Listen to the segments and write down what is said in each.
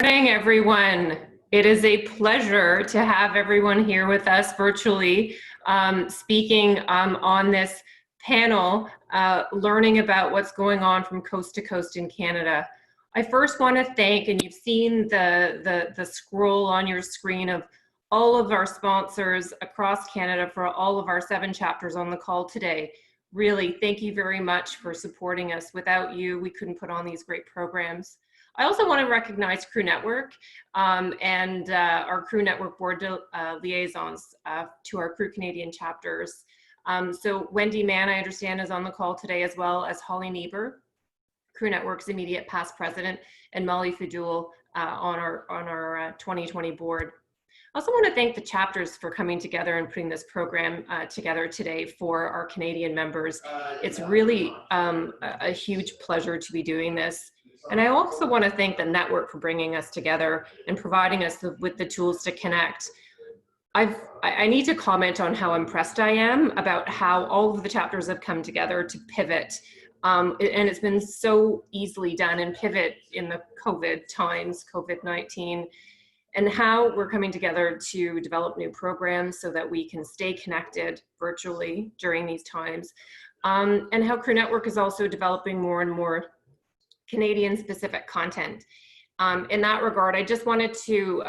Good morning, everyone. It is a pleasure to have everyone here with us virtually, speaking on this panel, learning about what's going on from coast to coast in Canada. I first want to thank, and you've seen the scroll on your screen of all of our sponsors across Canada for all of our 7 chapters on the call today. Really, thank you very much for supporting us. Without you, we couldn't put on these great programs. I also want to recognize Crew Network and our Crew Network board liaisons to our Crew Canadian chapters. So Wendy Mann, I understand, is on the call today, as well as Holly Niebuhr, Crew Network's immediate past president, and Molly Fadul on our 2020 board. I also want to thank the chapters for coming together and putting this program together today for our Canadian members. It's really a huge pleasure to be doing this. And I also want to thank the network for bringing us together and providing us with the tools to connect. I need to comment on how impressed I am about how all of the chapters have come together to pivot. And it's been so easily done and pivot in the COVID times, COVID-19, and how we're coming together to develop new programs so that we can stay connected virtually during these times. And how Crew Network is also developing more and more Canadian specific content. In that regard, I just wanted to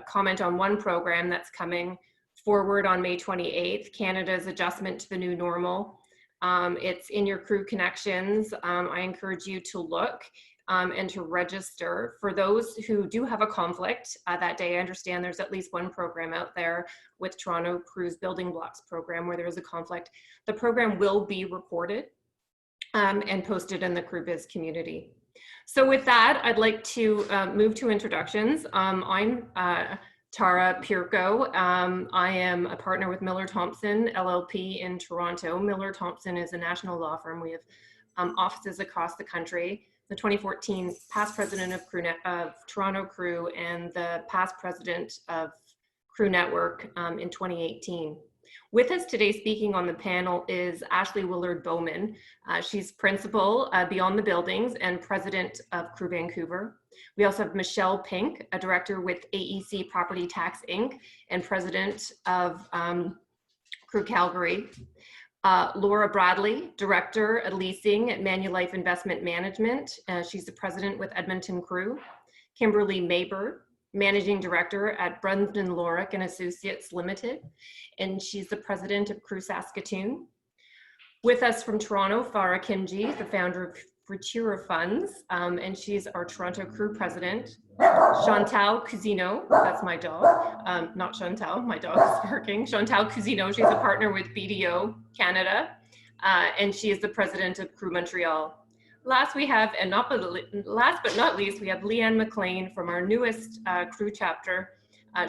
comment on one program that's coming forward on May 28th, Canada's adjustment to the new normal. It's in your Crew Connections. I encourage you to look and to register. For those who do have a conflict that day, I understand there's at least one program out there with Toronto Crew's Building Blocks program where there is a conflict. The program will be recorded and posted in the CrewBiz community. So with that, I'd like to move to introductions. I'm Tara Pirco. I am a partner with Miller Thompson LLP in Toronto. Miller Thompson is a national law firm. We have offices across the country. The 2014 past president of Toronto Crew and the past president of Crew Network in 2018. With us today speaking on the panel is Ashley Willard Bowman. She's principal Beyond the Buildings and president of Crew Vancouver. We also have Michelle Pink, a director with AEC Property Tax Inc. and president of Crew Calgary. Laura Bradley, director at leasing at Manulife Investment Management. She's the president with Edmonton Crew. Kimberly Mayberg, managing director at Brunsden Lorick and Associates Limited, and she's the president of Crew Saskatoon. With us from Toronto, Farah Kimji, the founder of Futura Funds, and she's our Toronto Crew president. Chantal Cousineau, that's my dog, not Chantal, my dog is barking. Chantal Cousineau, she's a partner with BDO Canada, and she is the president of Crew Montreal. Last but not least, we have Leanne McLean from our newest Crew chapter.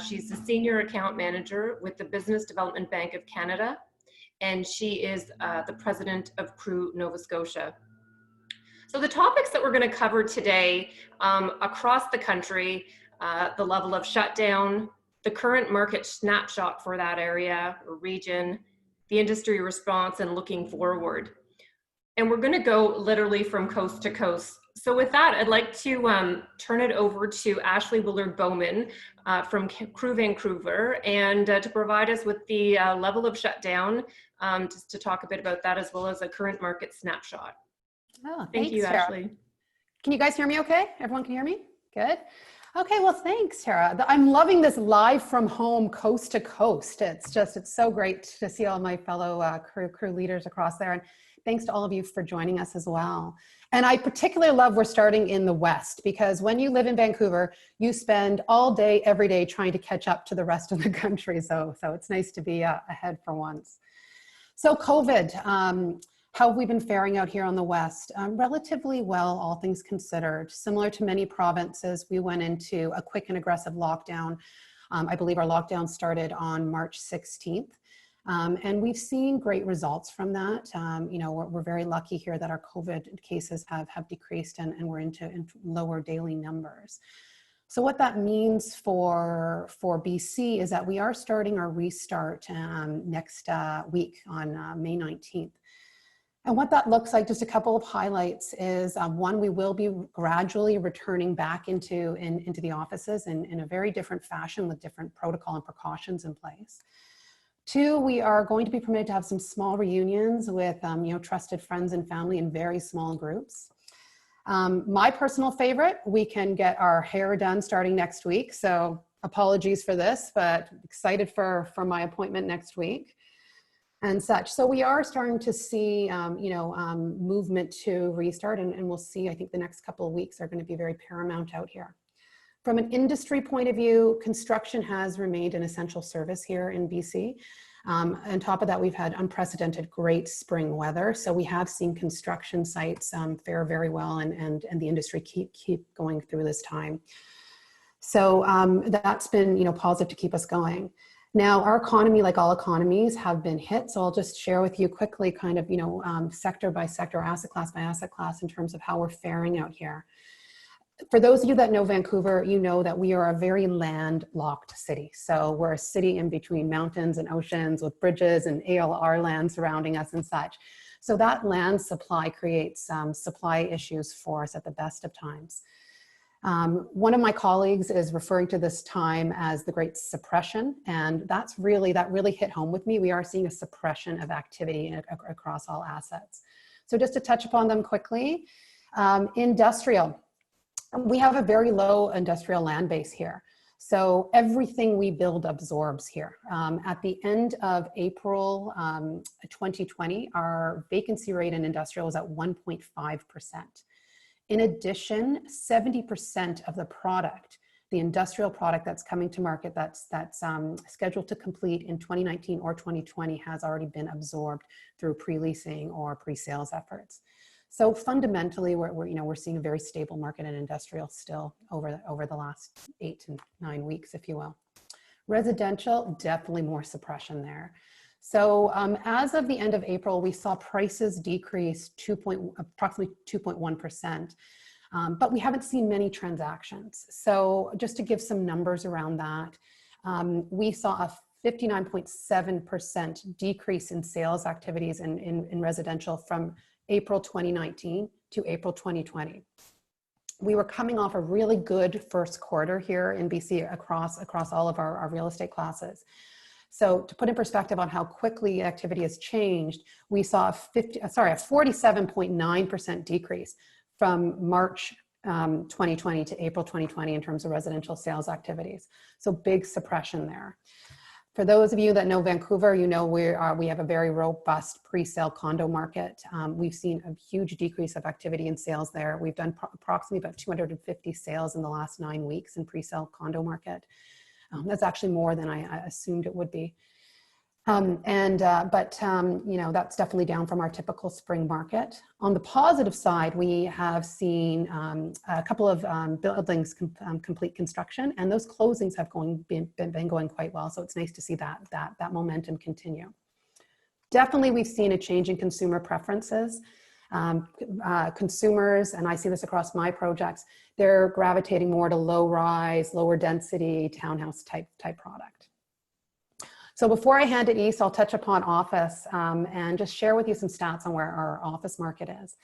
She's the senior account manager with the Business Development Bank of Canada, and she is the president of Crew Nova Scotia. So the topics that we're going to cover today across the country, the level of shutdown, the current market snapshot for that area or region, the industry response, and looking forward. And we're going to go literally from coast to coast. So with that, I'd like to turn it over to Ashley Willard Bowman from Crew Vancouver and to provide us with the level of shutdown, just to talk a bit about that as well as a current market snapshot. Oh, Thank you, Tara. Ashley. Can you guys hear me okay? Everyone can hear me? Good. Okay, well, thanks, Tara. I'm loving this live from home, coast to coast. It's so great to see all my fellow crew leaders across there. And thanks to all of you for joining us as well. And I particularly love we're starting in the West, because when you live in Vancouver, you spend all day, every day trying to catch up to the rest of the country. So it's nice to be ahead for once. So COVID, how have we been faring out here on the West? Relatively well, all things considered. Similar to many provinces, we went into a quick and aggressive lockdown. I believe our lockdown started on March 16th. And we've seen great results from that. We're very lucky here that our COVID cases have decreased and we're into lower daily numbers. So what that means for BC is that we are starting our restart next week on May 19th. And what that looks like, just a couple of highlights, is one, we will be gradually returning back into the offices in a very different fashion with different protocol and precautions in place. Two, we are going to be permitted to have some small reunions with trusted friends and family in very small groups. My personal favorite, we can get our hair done starting next week. So apologies for this, but excited for my appointment next week and such. So we are starting to see, movement to restart, and we'll see. I think the next couple of weeks are going to be very paramount out here. From an industry point of view, construction has remained an essential service here in BC. On top of that, we've had unprecedented great spring weather. So we have seen construction sites fare very well, and the industry keep going through this time. So that's been positive to keep us going. Now, our economy, like all economies, have been hit. So I'll just share with you quickly kind of, sector by sector, asset class by asset class in terms of how we're faring out here. For those of you that know Vancouver, you know that we are a very landlocked city. So we're a city in between mountains and oceans with bridges and ALR land surrounding us and such. So that land supply creates supply issues for us at the best of times. One of my colleagues is referring to this time as the Great Suppression, and that really hit home with me. We are seeing a suppression of activity across all assets. So just to touch upon them quickly, industrial. We have a very low industrial land base here. So everything we build absorbs here. At the end of April 2020, our vacancy rate in industrial was at 1.5%. In addition, 70% of the product, the industrial product that's coming to market that's scheduled to complete in 2019 or 2020 has already been absorbed through pre-leasing or pre-sales efforts. So fundamentally, we're seeing a very stable market in industrial still over the last 8 to 9 weeks, if you will. Residential, definitely more suppression there. So as of the end of April, we saw prices decrease approximately 2.1%, but we haven't seen many transactions. So just to give some numbers around that, we saw a 59.7% decrease in sales activities in residential from April 2019 to April 2020. We were coming off a really good first quarter here in BC across all of our real estate classes. So to put in perspective on how quickly activity has changed, we saw a 47.9% decrease from March 2020 to April 2020 in terms of residential sales activities. So big suppression there. For those of you that know Vancouver, you know we have a very robust pre-sale condo market. We've seen a huge decrease of activity in sales there. We've done approximately about 250 sales in the last 9 weeks in pre-sale condo market. That's actually more than I assumed it would be. That's definitely down from our typical spring market. On the positive side, we have seen a couple of buildings complete construction, and those closings have been going quite well. So it's nice to see that momentum continue. Definitely, we've seen a change in consumer preferences. Consumers, and I see this across my projects, they're gravitating more to low rise, lower density, townhouse type product. So before I hand it east, I'll touch upon office and just share with you some stats on where our office market is.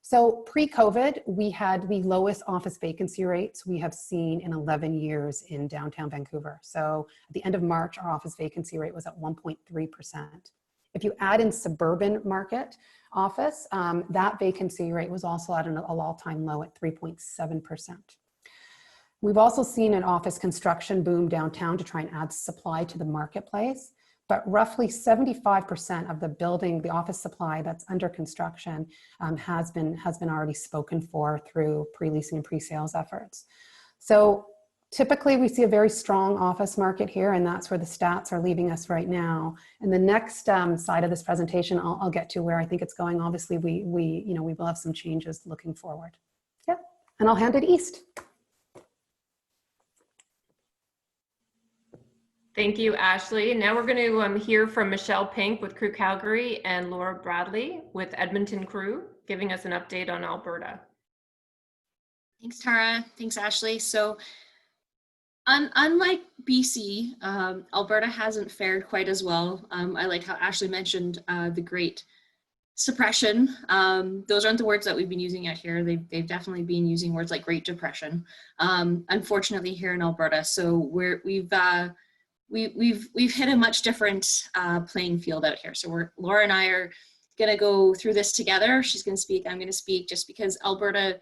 So pre-COVID, we had the lowest office vacancy rates we have seen in 11 years in downtown Vancouver. So at the end of March, our office vacancy rate was at 1.3%. If you add in suburban market office, that vacancy rate was also at an all-time low at 3.7%. We've also seen an office construction boom downtown to try and add supply to the marketplace, but roughly 75% of the office supply that's under construction has been already spoken for through pre-leasing and pre-sales efforts. So typically we see a very strong office market here, and that's where the stats are leaving us right now. And the next side of this presentation, I'll get to where I think it's going. Obviously, we will have some changes looking forward. Yep, and I'll hand it east. Thank you, Ashley. Now we're going to hear from Michelle Pink with Crew Calgary and Laura Bradley with Edmonton Crew, giving us an update on Alberta. Thanks, Tara. Thanks, Ashley. So unlike BC, Alberta hasn't fared quite as well. I like how Ashley mentioned the great suppression. Those aren't the words that we've been using out here. They've definitely been using words like Great Depression, unfortunately here in Alberta. So we've hit a much different playing field out here. So Laura and I are gonna go through this together. She's gonna speak, I'm gonna speak, just because Alberta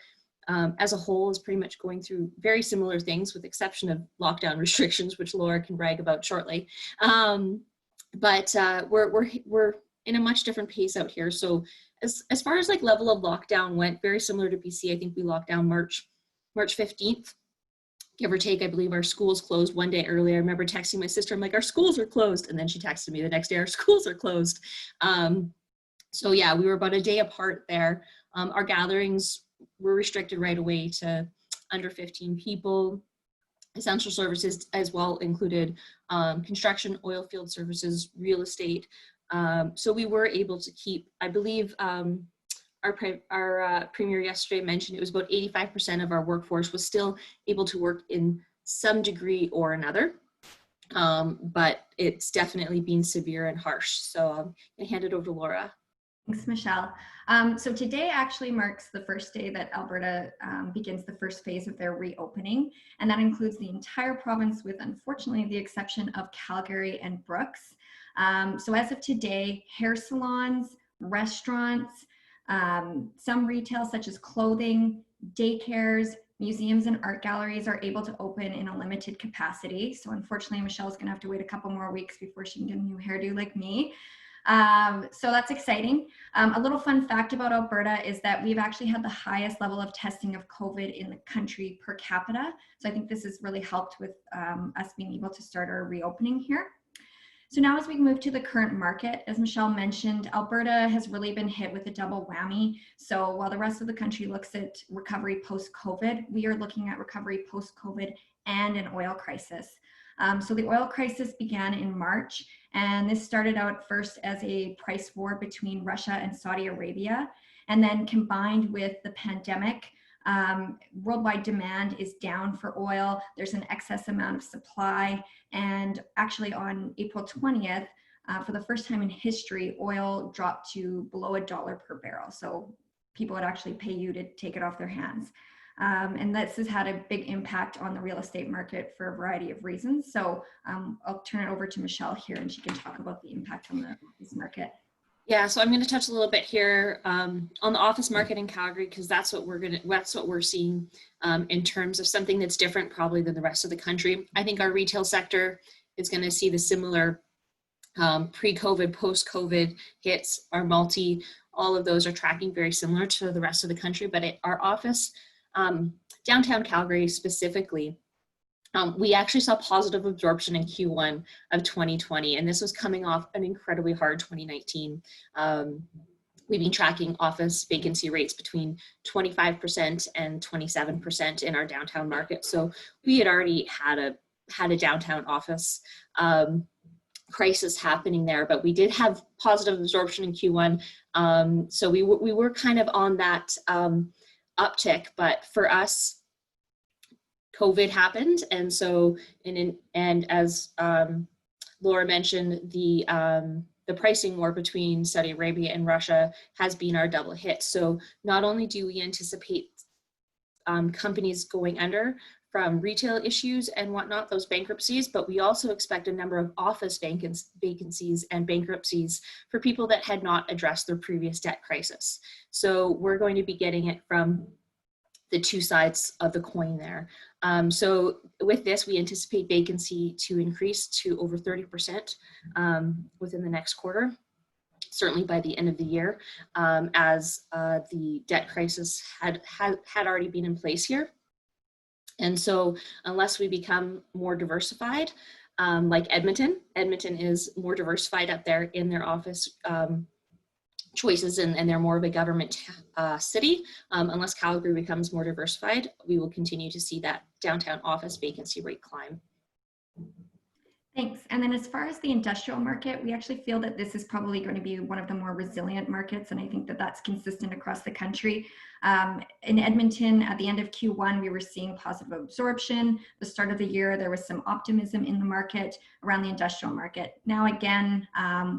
as a whole is pretty much going through very similar things, with exception of lockdown restrictions, which Laura can brag about shortly. But we're in a much different pace out here. So as far as like level of lockdown went, very similar to BC. I think we locked down March 15th. Give or take. I believe our schools closed one day earlier. I remember texting my sister, I'm like, our schools are closed. And then she texted me the next day, our schools are closed. So yeah, we were about a day apart there. Our gatherings were restricted right away to under 15 people. Essential services as well included construction, oil field services, real estate. So we were able to keep, I believe, our premier yesterday mentioned it was about 85% of our workforce was still able to work in some degree or another. But it's definitely been severe and harsh. So I'm gonna hand it over to Laura. Thanks, Michelle. So today actually marks the first day that Alberta begins the first phase of their reopening, and that includes the entire province with, unfortunately, the exception of Calgary and Brooks. So as of today, hair salons, restaurants, some retail such as clothing, daycares, museums and art galleries are able to open in a limited capacity. So unfortunately, Michelle's gonna have to wait a couple more weeks before she can get a new hairdo like me. So that's exciting. A little fun fact about Alberta is that we've actually had the highest level of testing of COVID in the country per capita. So I think this has really helped with us being able to start our reopening here. So now as we move to the current market, as Michelle mentioned, Alberta has really been hit with a double whammy. So while the rest of the country looks at recovery post-COVID, we are looking at recovery post-COVID and an oil crisis. So the oil crisis began in March, and this started out first as a price war between Russia and Saudi Arabia, and then combined with the pandemic, worldwide demand is down for oil. There's an excess amount of supply, and actually on April 20th, for the first time in history, oil dropped to below $1 per barrel. So people would actually pay you to take it off their hands. And this has had a big impact on the real estate market for a variety of reasons. So I'll turn it over to Michelle here, and she can talk about the impact on the office market. Yeah, so I'm going to touch a little bit here on the office market in Calgary, because that's what we're seeing in terms of something that's different probably than the rest of the country. I think our retail sector is going to see the similar pre-COVID, post-COVID hits. Our multi, all of those are tracking very similar to the rest of the country, but our office, downtown Calgary specifically, we actually saw positive absorption in Q1 of 2020, and this was coming off an incredibly hard 2019. We've been tracking office vacancy rates between 25% and 27% in our downtown market. So we had already had a downtown office crisis happening there, but we did have positive absorption in Q1. So we were kind of on that uptick, but for us, COVID happened, and so and as Laura mentioned, the pricing war between Saudi Arabia and Russia has been our double hit. So not only do we anticipate companies going under from retail issues and whatnot, those bankruptcies, but we also expect a number of office vacancies and bankruptcies for people that had not addressed their previous debt crisis. So we're going to be getting it from the two sides of the coin there. So with this, we anticipate vacancy to increase to over 30% within the next quarter, certainly by the end of the year, as the debt crisis had already been in place here. And so unless we become more diversified, like Edmonton is more diversified up there in their office choices, and they're more of a government city. Unless Calgary becomes more diversified, we will continue to see that downtown office vacancy rate climb. Thanks. And then as far as the industrial market, we actually feel that this is probably going to be one of the more resilient markets. And I think that that's consistent across the country. In Edmonton, at the end of Q1, we were seeing positive absorption. The start of the year, there was some optimism in the market around the industrial market. Now, again,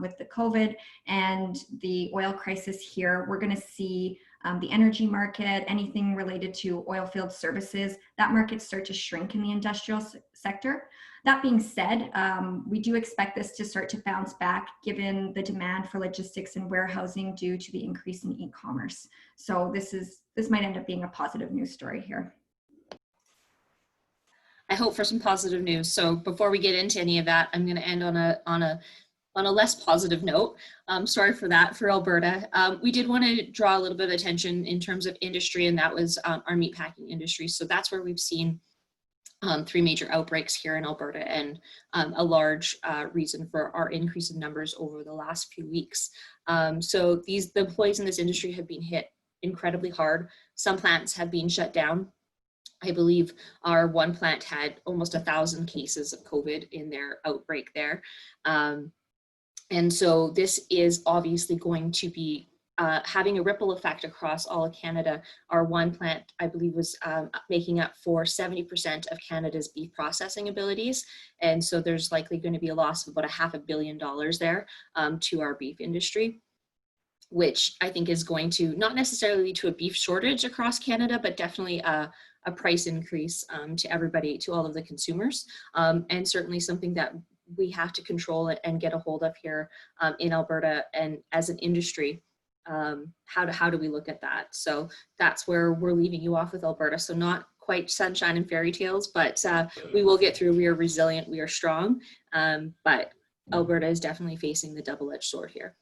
with the COVID and the oil crisis here, we're going to see the energy market, anything related to oil field services, that market start to shrink in the industrial sector. That being said, we do expect this to start to bounce back given the demand for logistics and warehousing due to the increase in e-commerce. So this might end up being a positive news story here. I hope for some positive news. So before we get into any of that, I'm going to end on a less positive note. Sorry for that for Alberta. We did want to draw a little bit of attention in terms of industry, and that was our meatpacking industry. So that's where we've seen 3 major outbreaks here in Alberta, and a large reason for our increase in numbers over the last few weeks. So the employees in this industry have been hit incredibly hard. Some plants have been shut down. I believe our one plant had almost 1,000 cases of COVID in their outbreak there. And so this is obviously going to be having a ripple effect across all of Canada. Our one plant, I believe, was making up for 70% of Canada's beef processing abilities. And so there's likely going to be a loss of about $500 million there to our beef industry, which I think is going to not necessarily lead to a beef shortage across Canada, but definitely a price increase to everybody, to all of the consumers, and certainly something that we have to control it and get a hold of here in Alberta. And as an industry, how do we look at that? So that's where we're leaving you off with Alberta. So not quite sunshine and fairy tales, but we will get through. We are resilient, we are strong, but Alberta is definitely facing the double-edged sword here.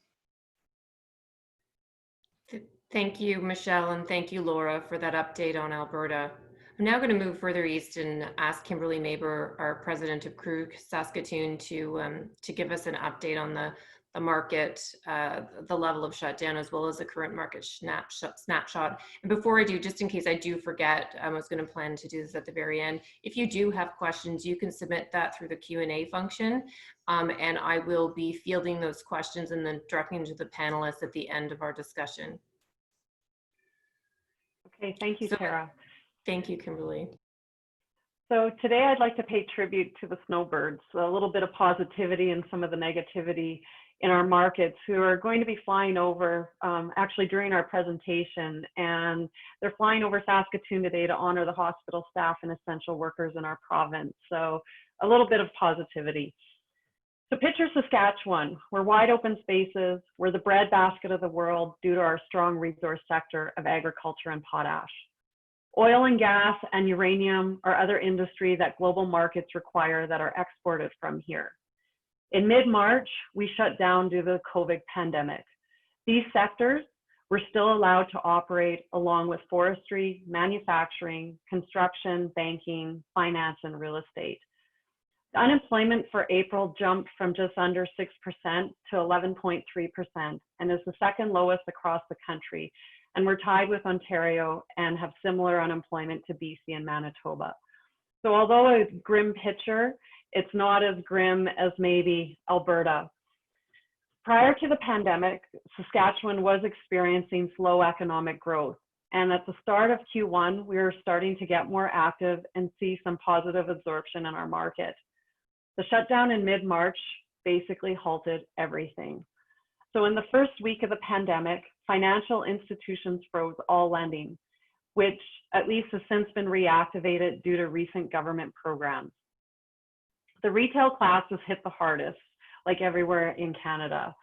Thank you, Michelle, and thank you, Laura, for that update on Alberta. I'm now going to move further east and ask Kimberly Neighbor, our president of Crew Saskatoon, to give us an update on the market, the level of shutdown, as well as the current market snapshot. And before I do, just in case I do forget, I was going to plan to do this at the very end. If you do have questions, you can submit that through the Q&A function, and I will be fielding those questions and then directing them to the panelists at the end of our discussion. Okay, thank you, Tara. Thank you, Kimberly. So today I'd like to pay tribute to the snowbirds, a little bit of positivity and some of the negativity in our markets, who are going to be flying over actually during our presentation, and they're flying over Saskatoon today to honor the hospital staff and essential workers in our province. So a little bit of positivity. So picture Saskatchewan. We're wide open spaces. We're the breadbasket of the world due to our strong resource sector of agriculture and potash. Oil and gas and uranium are other industry that global markets require that are exported from here. In mid-March, we shut down due to the COVID pandemic. These sectors were still allowed to operate along with forestry, manufacturing, construction, banking, finance, and real estate. The unemployment for April jumped from just under 6% to 11.3% and is the second lowest across the country. And we're tied with Ontario and have similar unemployment to BC and Manitoba. So although a grim picture, it's not as grim as maybe Alberta. Prior to the pandemic, Saskatchewan was experiencing slow economic growth. And at the start of Q1, we were starting to get more active and see some positive absorption in our market. The shutdown in mid-March basically halted everything. So in the first week of the pandemic, financial institutions froze all lending, which at least has since been reactivated due to recent government programs. The retail class was hit the hardest, like everywhere in Canada.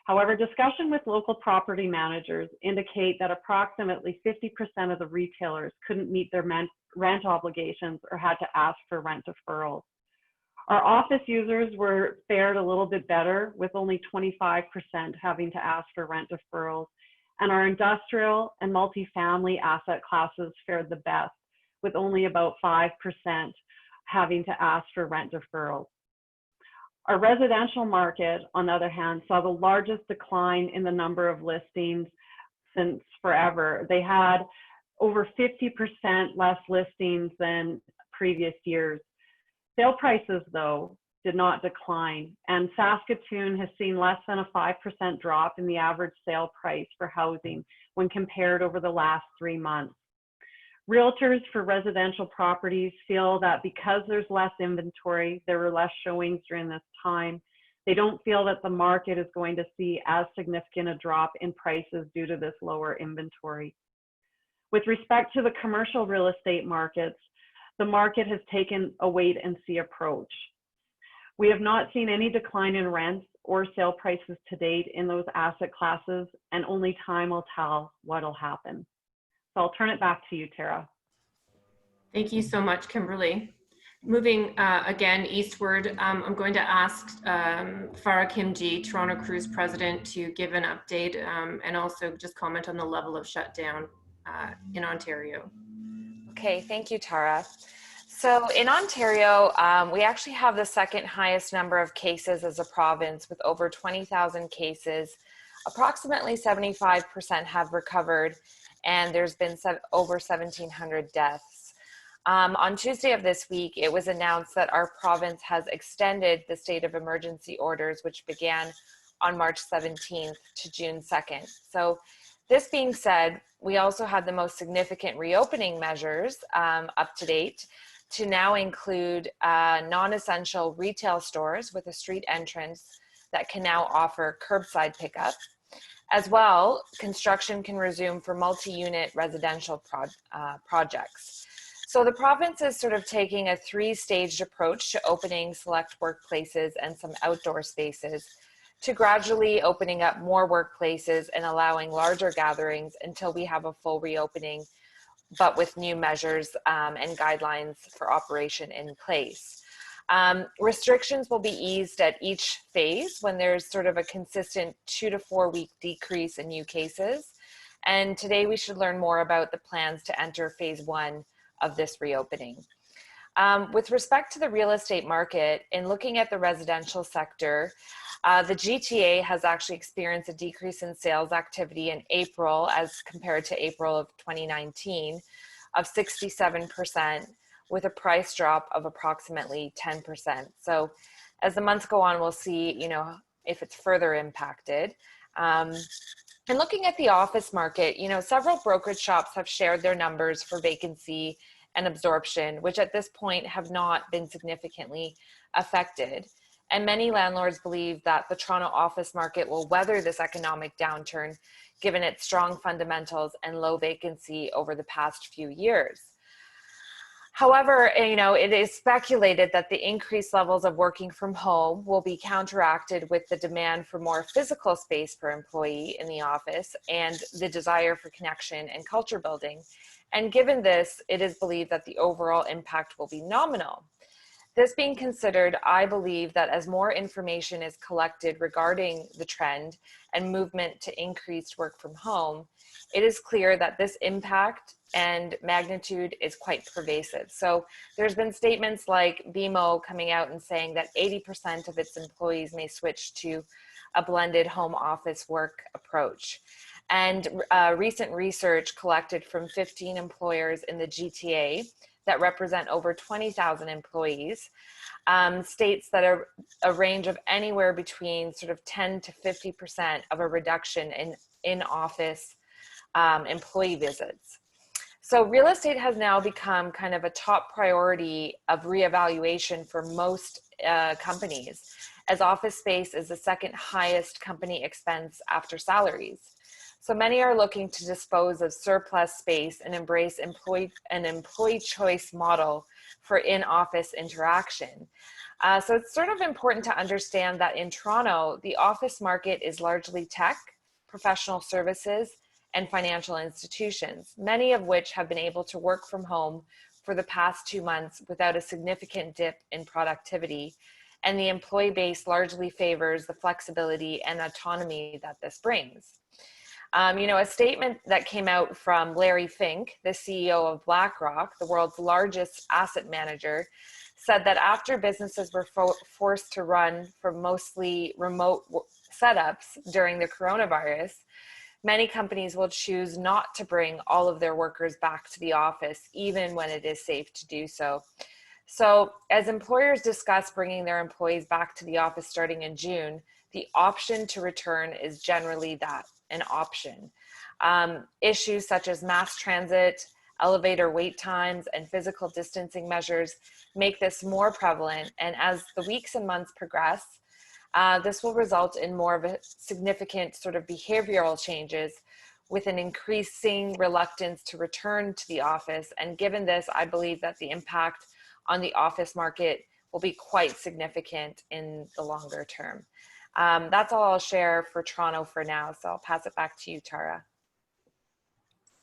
However, discussion with local property managers indicate that approximately 50% of the retailers couldn't meet their rent obligations or had to ask for rent deferrals. Our office users were fared a little bit better, with only 25% having to ask for rent deferrals, and our industrial and multifamily asset classes fared the best, with only about 5% having to ask for rent deferrals. Our residential market, on the other hand, saw the largest decline in the number of listings since forever. They had over 50% less listings than previous years. Sale prices, though, did not decline, and Saskatoon has seen less than a 5% drop in the average sale price for housing when compared over the last 3 months. Realtors for residential properties feel that because there's less inventory, there were less showings during this time. They don't feel that the market is going to see as significant a drop in prices due to this lower inventory. With respect to the commercial real estate markets, the market has taken a wait and see approach. We have not seen any decline in rents or sale prices to date in those asset classes, and only time will tell what will happen. So I'll turn it back to you, Tara. Thank you so much, Kimberly. Moving again eastward, I'm going to ask Farah Kimji, Toronto Cruise President, to give an update and also just comment on the level of shutdown in Ontario. Okay, thank you, Tara. So in Ontario, we actually have the second highest number of cases as a province with over 20,000 cases. Approximately 75% have recovered, and there's been over 1,700 deaths. On Tuesday of this week, it was announced that our province has extended the state of emergency orders, which began on March 17th to June 2nd. So this being said, we also had the most significant reopening measures up to date to now include non-essential retail stores with a street entrance that can now offer curbside pickup. As well, construction can resume for multi-unit residential projects. So the province is sort of taking a three-staged approach to opening select workplaces and some outdoor spaces, to gradually opening up more workplaces and allowing larger gatherings until we have a full reopening, but with new measures and guidelines for operation in place. Restrictions will be eased at each phase when there's sort of a consistent 2 to 4 week decrease in new cases. And today we should learn more about the plans to enter phase 1 of this reopening. With respect to the real estate market, in looking at the residential sector, the GTA has actually experienced a decrease in sales activity in April as compared to April of 2019 of 67%, with a price drop of approximately 10%. So as the months go on, we'll see, if it's further impacted. And looking at the office market, several brokerage shops have shared their numbers for vacancy and absorption, which at this point have not been significantly affected. And many landlords believe that the Toronto office market will weather this economic downturn, given its strong fundamentals and low vacancy over the past few years. However, it is speculated that the increased levels of working from home will be counteracted with the demand for more physical space per employee in the office and the desire for connection and culture building. And given this, it is believed that the overall impact will be nominal. This being considered, I believe that as more information is collected regarding the trend and movement to increased work from home, it is clear that this impact and magnitude is quite pervasive. So there's been statements like BMO coming out and saying that 80% of its employees may switch to a blended home office work approach. And recent research collected from 15 employers in the GTA that represent over 20,000 employees states that a range of anywhere between sort of 10 to 50% of a reduction in in-office employee visits. So real estate has now become kind of a top priority of reevaluation for most companies, as office space is the second highest company expense after salaries. So many are looking to dispose of surplus space and embrace an employee choice model for in-office interaction. So it's sort of important to understand that in Toronto, the office market is largely tech, professional services, and financial institutions, many of which have been able to work from home for the past 2 months without a significant dip in productivity. And the employee base largely favors the flexibility and autonomy that this brings. A statement that came out from Larry Fink, the CEO of BlackRock, the world's largest asset manager, said that after businesses were forced to run from mostly remote setups during the coronavirus, many companies will choose not to bring all of their workers back to the office, even when it is safe to do so. So as employers discuss bringing their employees back to the office starting in June, the option to return is generally that, an option. Issues such as mass transit, elevator wait times, and physical distancing measures make this more prevalent. And as the weeks and months progress, this will result in more of a significant sort of behavioral changes with an increasing reluctance to return to the office. And given this, I believe that the impact on the office market will be quite significant in the longer term. That's all I'll share for Toronto for now. So I'll pass it back to you, Tara.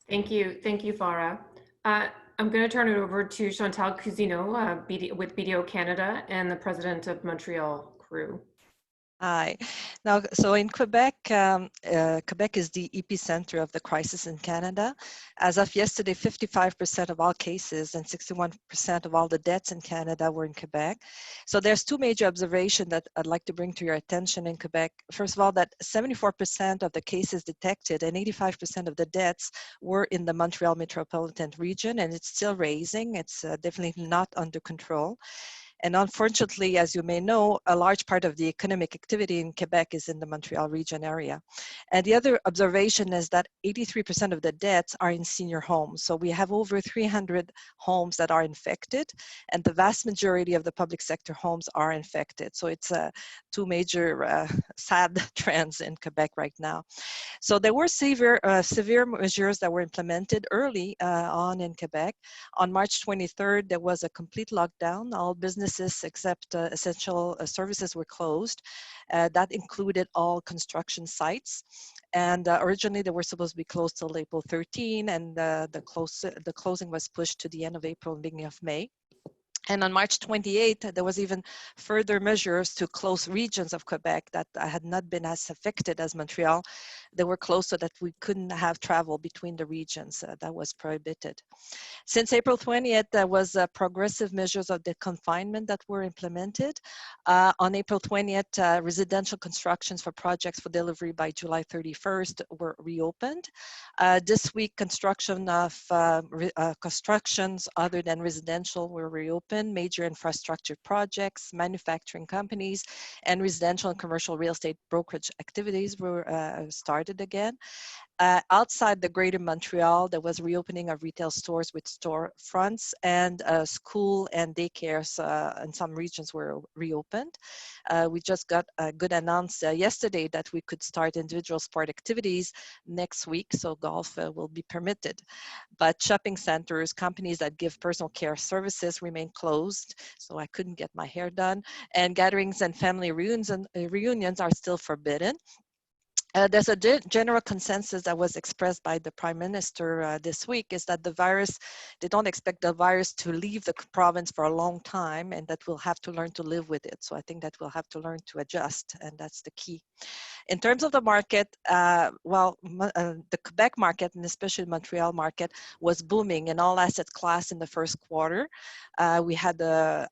Thank you, Farah. I'm going to turn it over to Chantal Cousineau with BDO Canada and the president of Montreal Crew. Hi. Now, so in Quebec, Quebec is the epicenter of the crisis in Canada. As of yesterday, 55% of all cases and 61% of all the deaths in Canada were in Quebec. So there's two major observations that I'd like to bring to your attention in Quebec. First of all, that 74% of the cases detected and 85% of the deaths were in the Montreal metropolitan region, and it's still raising. It's definitely not under control. And unfortunately, as you may know, a large part of the economic activity in Quebec is in the Montreal region area. And the other observation is that 83% of the deaths are in senior homes. So we have over 300 homes that are infected, and the vast majority of the public sector homes are infected. So it's two major sad trends in Quebec right now. So there were severe measures that were implemented early on in Quebec. On March 23rd, there was a complete lockdown. All businesses except essential services were closed. That included all construction sites. And originally they were supposed to be closed till April 13, and the closing was pushed to the end of April and beginning of May. And on March 28th, there was even further measures to close regions of Quebec that had not been as affected as Montreal. They were closed so that we couldn't have travel between the regions. That was prohibited. Since April 20th, there was progressive measures of the confinement that were implemented. On April 20th, residential constructions for projects for delivery by July 31st were reopened. This week, constructions other than residential were reopened. Major infrastructure projects, manufacturing companies, and residential and commercial real estate brokerage activities were started again. Outside the greater Montreal, there was reopening of retail stores with store fronts, and school and daycares in some regions were reopened. We just got a good announce yesterday that we could start individual sport activities next week, so golf will be permitted. But shopping centers, companies that give personal care services remain closed, so I couldn't get my hair done, and gatherings and family reunions are still forbidden. There's a general consensus that was expressed by the Prime Minister this week, is that the virus, they don't expect the virus to leave the province for a long time, and that we'll have to learn to live with it. So I think that we'll have to learn to adjust, and that's the key. In terms of the market, the Quebec market, and especially the Montreal market, was booming in all asset class in the first quarter. We had a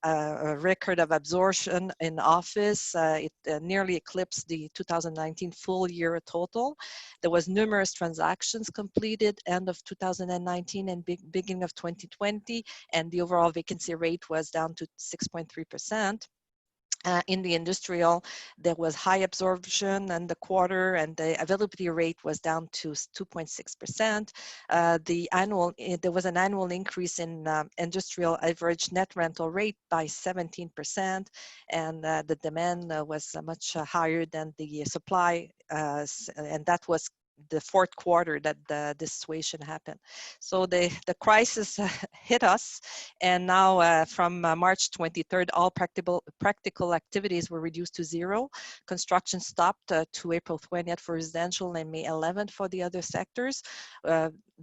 record of absorption in office. It nearly eclipsed the 2019 full year total. There was numerous transactions completed end of 2019 and beginning of 2020, and the overall vacancy rate was down to 6.3%. In the industrial, there was high absorption in the quarter, and the availability rate was down to 2.6%. There was an annual increase in industrial average net rental rate by 17%, and the demand was much higher than the supply, and that was the fourth quarter that this situation happened. So the crisis hit us, and now from March 23rd, all practical activities were reduced to zero. Construction stopped to April 20th for residential and May 11th for the other sectors.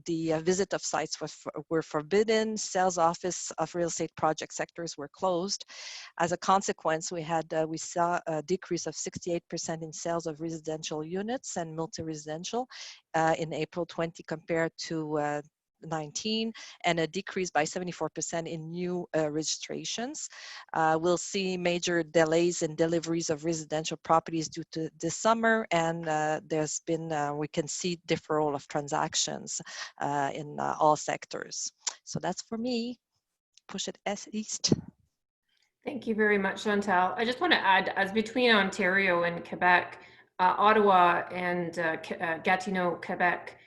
The visit of sites were forbidden. Sales office of real estate project sectors were closed. As a consequence, we saw a decrease of 68% in sales of residential units and multi-residential in April 20 compared to 19, and a decrease by 74% in new registrations. We'll see major delays in deliveries of residential properties due to this summer, and there's been, we can see deferral of transactions in all sectors. So that's for me. Push it east. Thank you very much, Chantal. I just want to add, as between Ontario and Quebec, Ottawa and Gatineau, Quebec,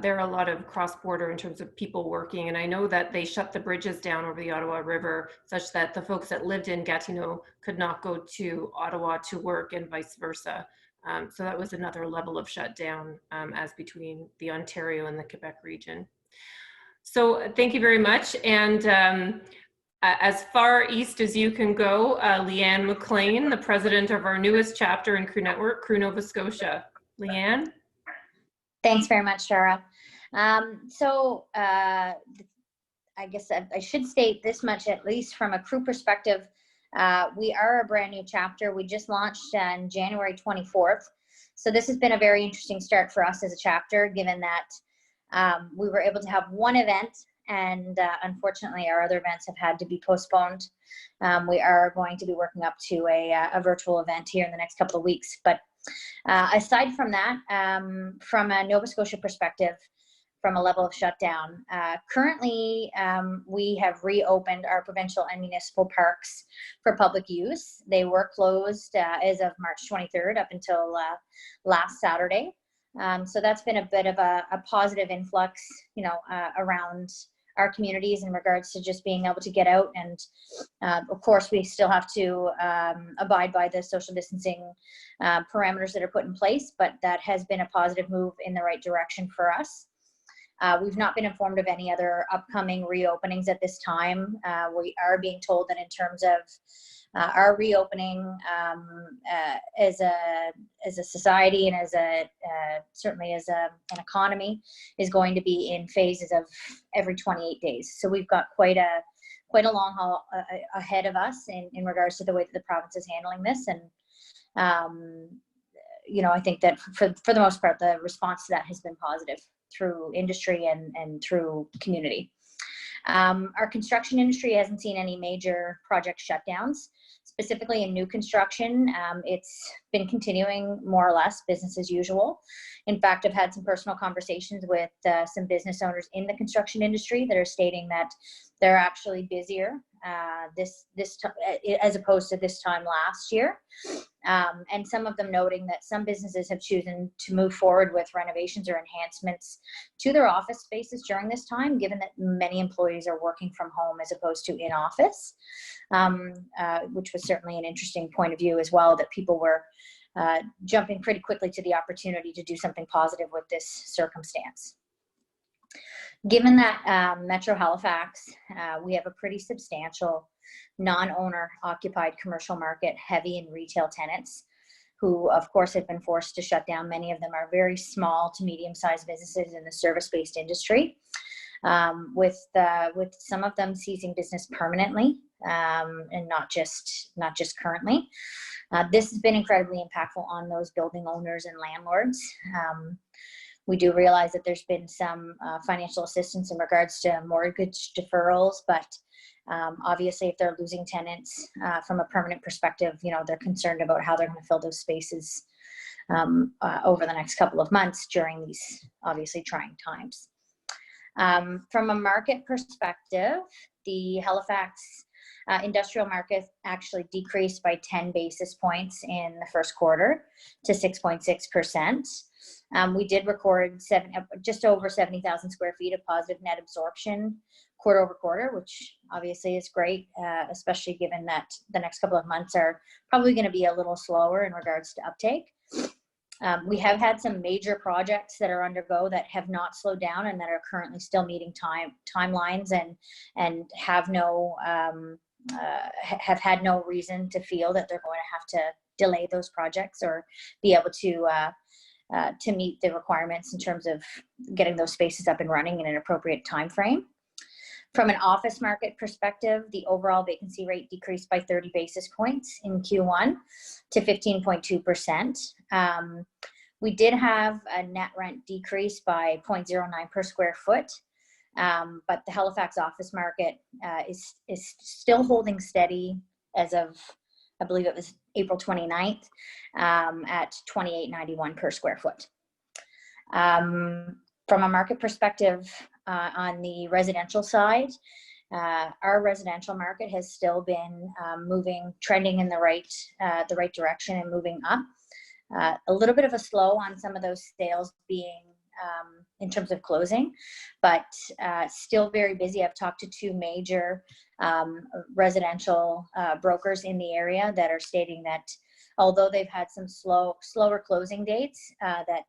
there are a lot of cross-border in terms of people working. And I know that they shut the bridges down over the Ottawa River such that the folks that lived in Gatineau could not go to Ottawa to work and vice versa. So that was another level of shutdown as between the Ontario and the Quebec region. So thank you very much. And as far east as you can go, Leanne McLean, the president of our newest chapter in Crew Network, Crew Nova Scotia. Leanne? Thanks very much, Tara. I guess I should state this much, at least from a Crew perspective. We are a brand new chapter. We just launched on January 24th. So this has been a very interesting start for us as a chapter, given that we were able to have one event, and unfortunately our other events have had to be postponed. We are going to be working up to a virtual event here in the next couple of weeks. But aside from that, from a Nova Scotia perspective, from a level of shutdown, currently we have reopened our provincial and municipal parks for public use. They were closed as of March 23rd up until last Saturday. So that's been a bit of a positive influx, around our communities in regards to just being able to get out. And of course, we still have to abide by the social distancing parameters that are put in place, but that has been a positive move in the right direction for us. We've not been informed of any other upcoming reopenings at this time. We are being told that in terms of our reopening as a society and certainly as an economy is going to be in phases of every 28 days. So we've got quite a long haul ahead of us in regards to the way that the province is handling this. And I think that for the most part, the response to that has been positive through industry and through community. Our construction industry hasn't seen any major project shutdowns. Specifically in new construction, it's been continuing more or less business as usual. In fact, I've had some personal conversations with some business owners in the construction industry that are stating that they're actually busier this as opposed to this time last year. And some of them noting that some businesses have chosen to move forward with renovations or enhancements to their office spaces during this time, given that many employees are working from home as opposed to in office, which was certainly an interesting point of view as well, that people were jumping pretty quickly to the opportunity to do something positive with this circumstance. Given that Metro Halifax, we have a pretty substantial non-owner occupied commercial market, heavy in retail tenants, who of course have been forced to shut down. Many of them are very small to medium-sized businesses in the service-based industry, with some of them ceasing business permanently and not just currently. This has been incredibly impactful on those building owners and landlords. We do realize that there's been some financial assistance in regards to mortgage deferrals, but obviously if they're losing tenants from a permanent perspective, they're concerned about how they're going to fill those spaces over the next couple of months during these obviously trying times. From a market perspective, the Halifax industrial market actually decreased by 10 basis points in the first quarter to 6.6%. We did record just over 70,000 square feet of positive net absorption quarter over quarter, which obviously is great, especially given that the next couple of months are probably going to be a little slower in regards to uptake. We have had some major projects that are undergo that have not slowed down and that are currently still meeting timelines and have had no reason to feel that they're going to have to delay those projects or be able to meet the requirements in terms of getting those spaces up and running in an appropriate time frame. From an office market perspective, the overall vacancy rate decreased by 30 basis points in Q1 to 15.2%. We did have a net rent decrease by 0.09 per square foot, but the Halifax office market is still holding steady as of, I believe it was April 29th, at $28.91 per square foot. From a market perspective, on the residential side, Our residential market has still been trending in the right direction and moving up. A little bit of a slow on some of those sales being in terms of closing, but still very busy. I've talked to two major residential brokers in the area that are stating that although they've had some slower closing dates, that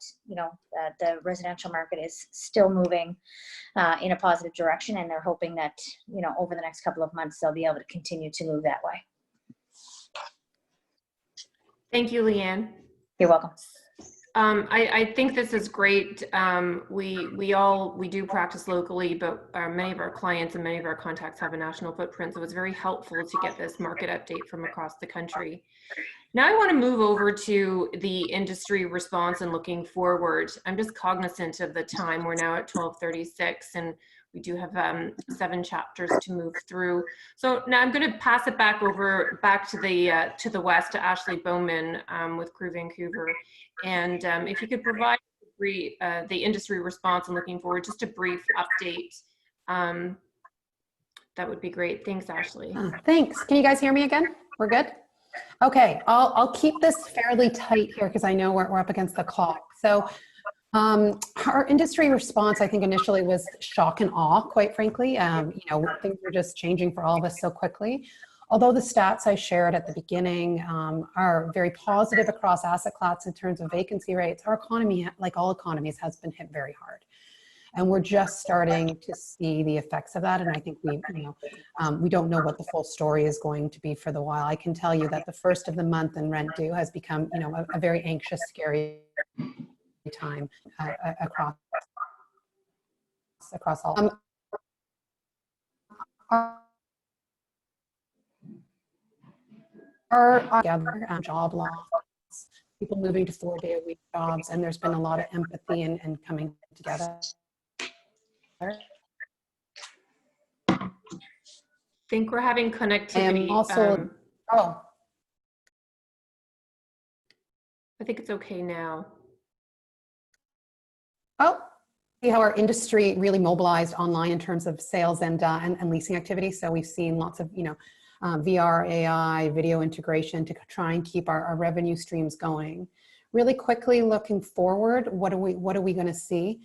the residential market is still moving in a positive direction, and they're hoping that over the next couple of months they'll be able to continue to move that way. Thank you, Leanne. You're welcome. I think this is great. We do practice locally, but many of our clients and many of our contacts have a national footprint, so it's very helpful to get this market update from across the country. Now I want to move over to the industry response and looking forward. I'm just cognizant of the time. We're now at 12:36 and we do have 7 chapters to move through. So now I'm going to pass it back to the west to Ashley Bowman with Crew Vancouver. And if you could provide the industry response and looking forward, just a brief update, that would be great. Thanks, Ashley. Thanks. Can you guys hear me again? We're good? Okay, I'll keep this fairly tight here because I know we're up against the clock. So our industry response, I think initially was shock and awe, quite frankly. Things were just changing for all of us so quickly. Although the stats I shared at the beginning are very positive across asset class in terms of vacancy rates, our economy, like all economies, has been hit very hard. And we're just starting to see the effects of that. And I think we don't know what the full story is going to be for the while. I can tell you that the first of the month in rent due has become, a very anxious, scary time across all. Our job loss, people moving to 4-day-a-week jobs, and there's been a lot of empathy and coming together. I think we're having connectivity. Also, I think it's okay now. See how our industry really mobilized online in terms of sales and leasing activity. So we've seen lots of VR, AI, video integration to try and keep our revenue streams going. Really quickly looking forward, what are we going to see?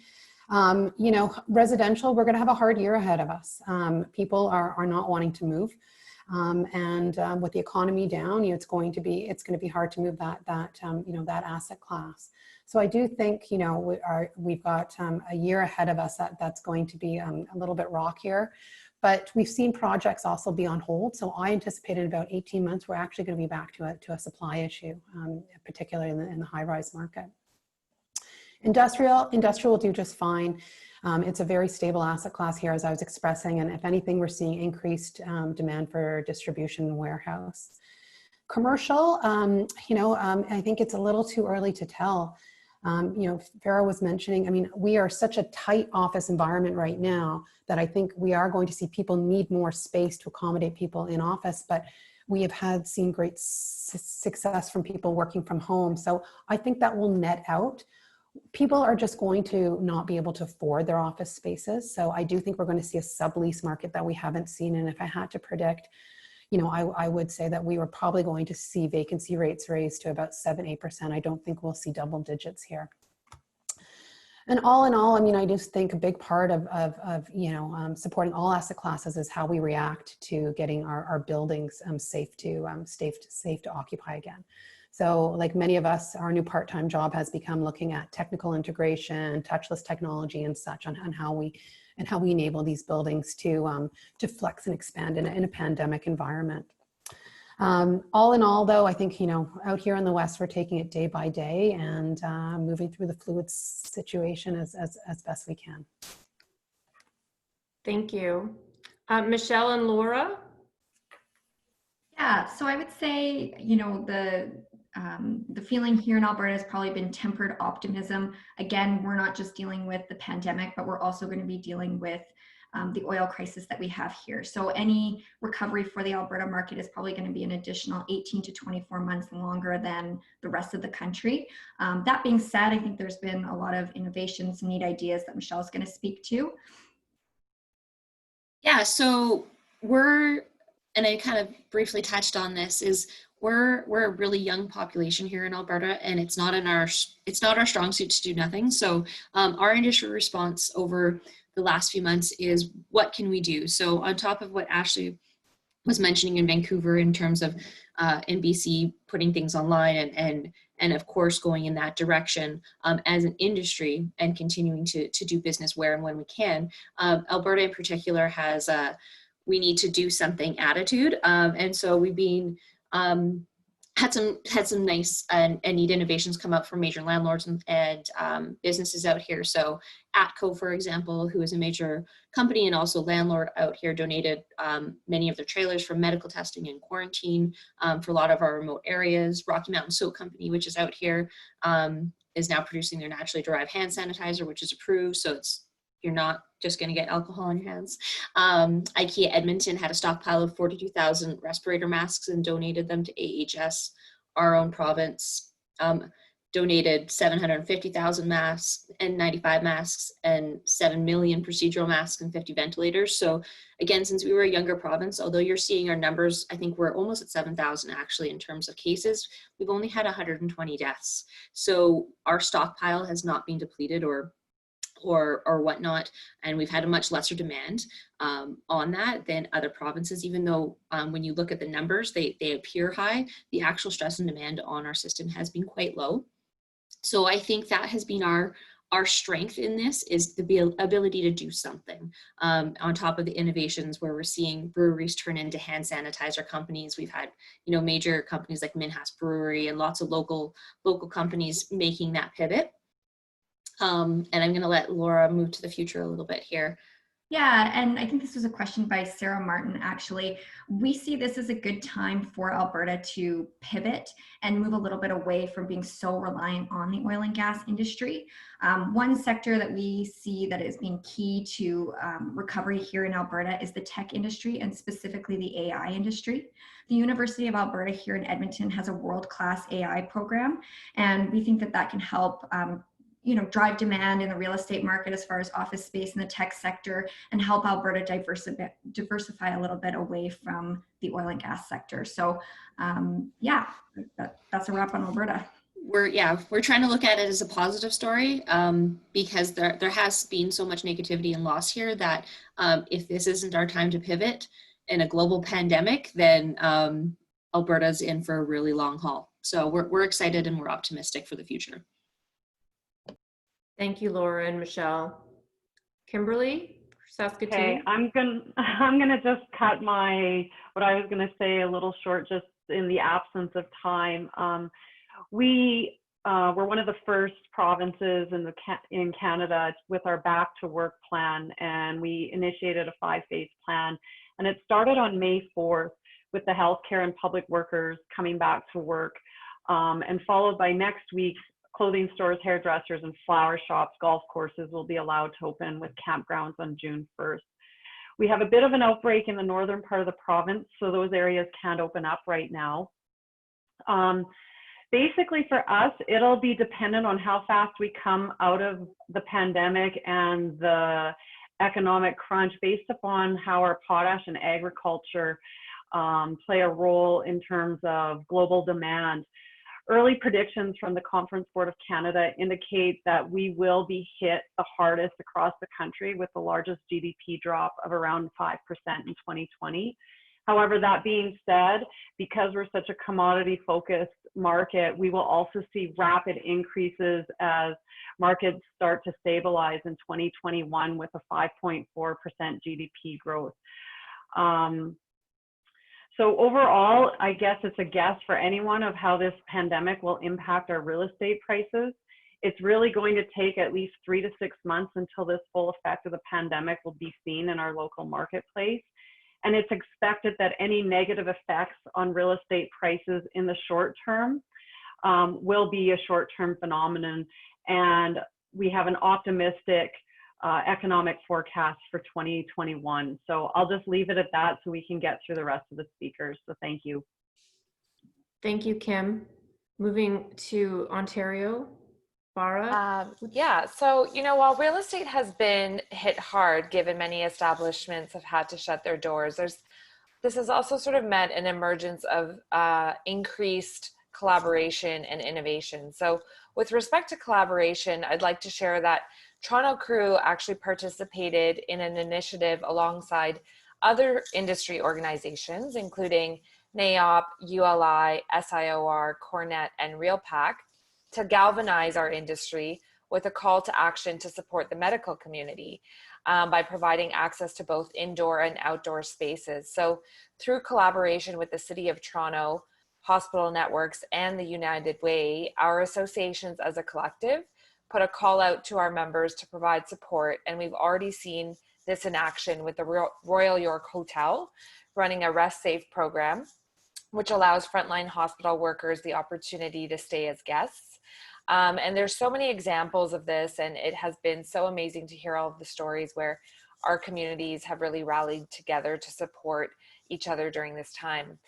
Residential, we're going to have a hard year ahead of us. People are not wanting to move, and with the economy down, it's going to be hard to move that asset class. So I do think we've got a year ahead of us that's going to be a little bit rockier. But we've seen projects also be on hold. So I anticipated about 18 months, we're actually going to be back to a supply issue, particularly in the high-rise market. Industrial will do just fine. It's a very stable asset class here, as I was expressing. And if anything, we're seeing increased demand for distribution and warehouse. Commercial, I think it's a little too early to tell. Farah was mentioning, we are such a tight office environment right now that I think we are going to see people need more space to accommodate people in office, but we have seen great success from people working from home. So I think that will net out. People are just going to not be able to afford their office spaces. So I do think we're going to see a sublease market that we haven't seen. And if I had to predict, I would say that we were probably going to see vacancy rates raised to about 7-8%. I don't think we'll see double digits here. And all in all, I just think a big part of supporting all asset classes is how we react to getting our buildings safe to occupy again. So like many of us, our new part-time job has become looking at technical integration, touchless technology and such on how we enable these buildings to flex and expand in a pandemic environment. All in all, though, I think, out here in the West, we're taking it day by day and moving through the fluid situation as best we can. Thank you. Michelle and Laura? Yeah, so I would say, the feeling here in Alberta has probably been tempered optimism. Again, we're not just dealing with the pandemic, but we're also going to be dealing with the oil crisis that we have here. So any recovery for the Alberta market is probably going to be an additional 18 to 24 months longer than the rest of the country. That being said, I think there's been a lot of innovations and neat ideas that Michelle's going to speak to. Yeah, so and I kind of briefly touched on this, is we're a really young population here in Alberta, and it's not our strong suit to do nothing. So our industry response over the last few months is, what can we do? So on top of what Ashley was mentioning in Vancouver in terms of in BC putting things online, and of course going in that direction as an industry and continuing to do business where and when we can. Alberta in particular has a we need to do something attitude, and so we've been had some nice and neat innovations come up from major landlords and businesses out here. So ATCO, for example, who is a major company and also landlord out here, donated many of their trailers for medical testing and quarantine for a lot of our remote areas. Rocky Mountain Soap Company, which is out here, is now producing their naturally derived hand sanitizer, which is approved. So you're not just going to get alcohol on your hands. IKEA Edmonton had a stockpile of 42,000 respirator masks and donated them to AHS. Our own province donated 750,000 masks and 95 masks and 7 million procedural masks and 50 ventilators. So again, since we were a younger province, although you're seeing our numbers, I think we're almost at 7,000 actually in terms of cases, we've only had 120 deaths. So our stockpile has not been depleted or whatnot, and we've had a much lesser demand on that than other provinces, even though when you look at the numbers, they appear high. The actual stress and demand on our system has been quite low. So I think that has been our strength in this, is the ability to do something on top of the innovations where we're seeing breweries turn into hand sanitizer companies. We've had, major companies like Minhas Brewery and lots of local companies making that pivot. And I'm going to let Laura move to the future a little bit here. Yeah, and I think this was a question by Sarah Martin, actually. We see this as a good time for Alberta to pivot and move a little bit away from being so reliant on the oil and gas industry. One sector that we see that has been key to recovery here in Alberta is the tech industry, and specifically the AI industry. The University of Alberta here in Edmonton has a world-class AI program, and we think that that can help drive demand in the real estate market as far as office space in the tech sector, and help Alberta diversify a little bit away from the oil and gas sector. So that's a wrap on Alberta. We're trying to look at it as a positive story because there has been so much negativity and loss here that if this isn't our time to pivot in a global pandemic, then Alberta's in for a really long haul. So we're excited and we're optimistic for the future. Thank you, Laura and Michelle. Kimberly, Saskatoon. Okay, I'm gonna just cut what I was gonna say a little short, just in the absence of time. We were one of the first provinces in Canada with our back to work plan, and we initiated a 5-phase plan, and it started on May 4th with the healthcare and public workers coming back to work, and followed by next week. Clothing stores, hairdressers, and flower shops, golf courses will be allowed to open with campgrounds on June 1st. We have a bit of an outbreak in the northern part of the province, so those areas can't open up right now. Basically for us, it'll be dependent on how fast we come out of the pandemic and the economic crunch, based upon how our potash and agriculture play a role in terms of global demand. Early predictions from the Conference Board of Canada indicate that we will be hit the hardest across the country, with the largest GDP drop of around 5% in 2020. However, that being said, because we're such a commodity-focused market, we will also see rapid increases as markets start to stabilize in 2021 with a 5.4% GDP growth. So overall, I guess it's a guess for anyone of how this pandemic will impact our real estate prices. It's really going to take at least 3 to 6 months until this full effect of the pandemic will be seen in our local marketplace. And it's expected that any negative effects on real estate prices in the short term will be a short-term phenomenon. And we have an optimistic economic forecast for 2021. So I'll just leave it at that so we can get through the rest of the speakers. So thank you. Thank you, Kim. Moving to Ontario. Farah? Yeah, so, while real estate has been hit hard, given many establishments have had to shut their doors, this has also sort of meant an emergence of increased collaboration and innovation. So with respect to collaboration, I'd like to share that Toronto Crew actually participated in an initiative alongside other industry organizations, including NAOP, ULI, SIOR, Cornet, and RealPAC, to galvanize our industry with a call to action to support the medical community by providing access to both indoor and outdoor spaces. So through collaboration with the City of Toronto, hospital networks, and the United Way, our associations as a collective put a call out to our members to provide support. And we've already seen this in action with the Royal York Hotel running a Rest Safe program, which allows frontline hospital workers the opportunity to stay as guests. And there's so many examples of this, and it has been so amazing to hear all of the stories where our communities have really rallied together to support each other during this time.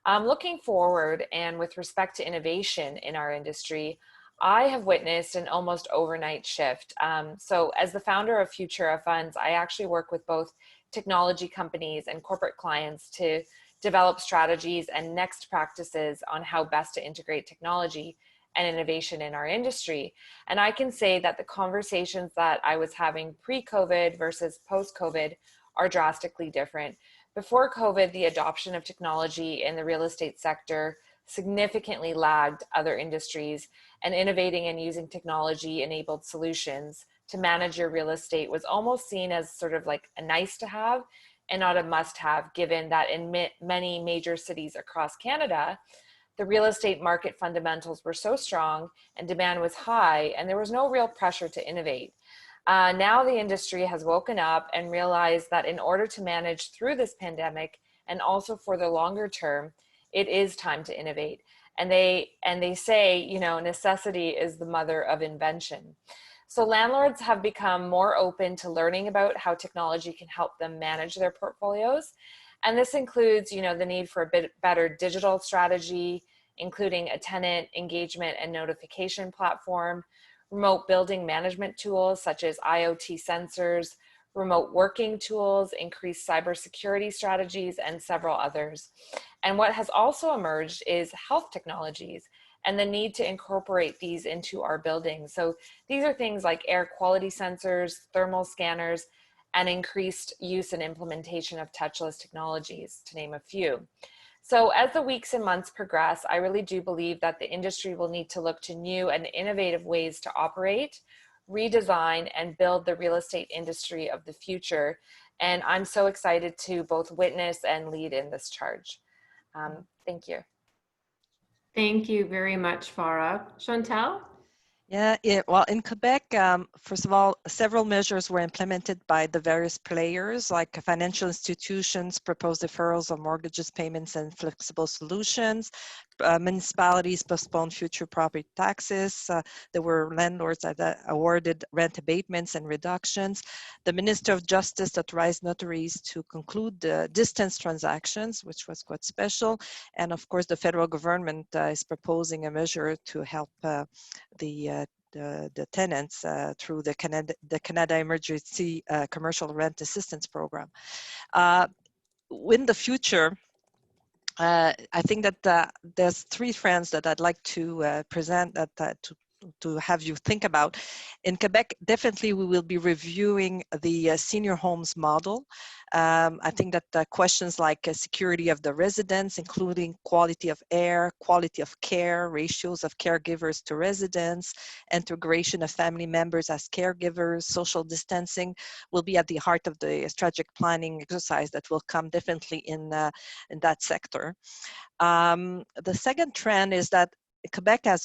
Looking forward, and with respect to innovation in our industry, I have witnessed an almost overnight shift. So as the founder of Futura Funds, I actually work with both technology companies and corporate clients to develop strategies and next practices on how best to integrate technology and innovation in our industry. And I can say that the conversations that I was having pre-COVID versus post-COVID are drastically different. Before COVID, the adoption of technology in the real estate sector significantly lagged other industries, and innovating and using technology-enabled solutions to manage your real estate was almost seen as sort of like a nice to have and not a must have, given that in many major cities across Canada, the real estate market fundamentals were so strong and demand was high, and there was no real pressure to innovate. Now the industry has woken up and realized that in order to manage through this pandemic and also for the longer term, it is time to innovate. And they say, necessity is the mother of invention. So landlords have become more open to learning about how technology can help them manage their portfolios. And this includes, the need for a bit better digital strategy, including a tenant engagement and notification platform, remote building management tools such as IoT sensors, remote working tools, increased cybersecurity strategies, and several others. And what has also emerged is health technologies and the need to incorporate these into our buildings. So these are things like air quality sensors, thermal scanners, and increased use and implementation of touchless technologies, to name a few. So as the weeks and months progress, I really do believe that the industry will need to look to new and innovative ways to operate, redesign, and build the real estate industry of the future. And I'm so excited to both witness and lead in this charge. Thank you. Thank you very much, Farah. Chantal? Yeah, well, in Quebec, first of all, several measures were implemented by the various players, like financial institutions proposed deferrals of mortgages, payments, and flexible solutions. Municipalities postponed future property taxes. There were landlords that awarded rent abatements and reductions. The Minister of Justice authorized notaries to conclude distance transactions, which was quite special. And of course, the federal government is proposing a measure to help the tenants through the Canada Emergency Commercial Rent Assistance Program. In the future, I think that there's three trends that I'd like to present to have you think about. In Quebec, definitely we will be reviewing the senior homes model. I think that questions like security of the residents, including quality of air, quality of care, ratios of caregivers to residents, integration of family members as caregivers, social distancing, will be at the heart of the strategic planning exercise that will come definitely in that sector. The second trend is that Quebec has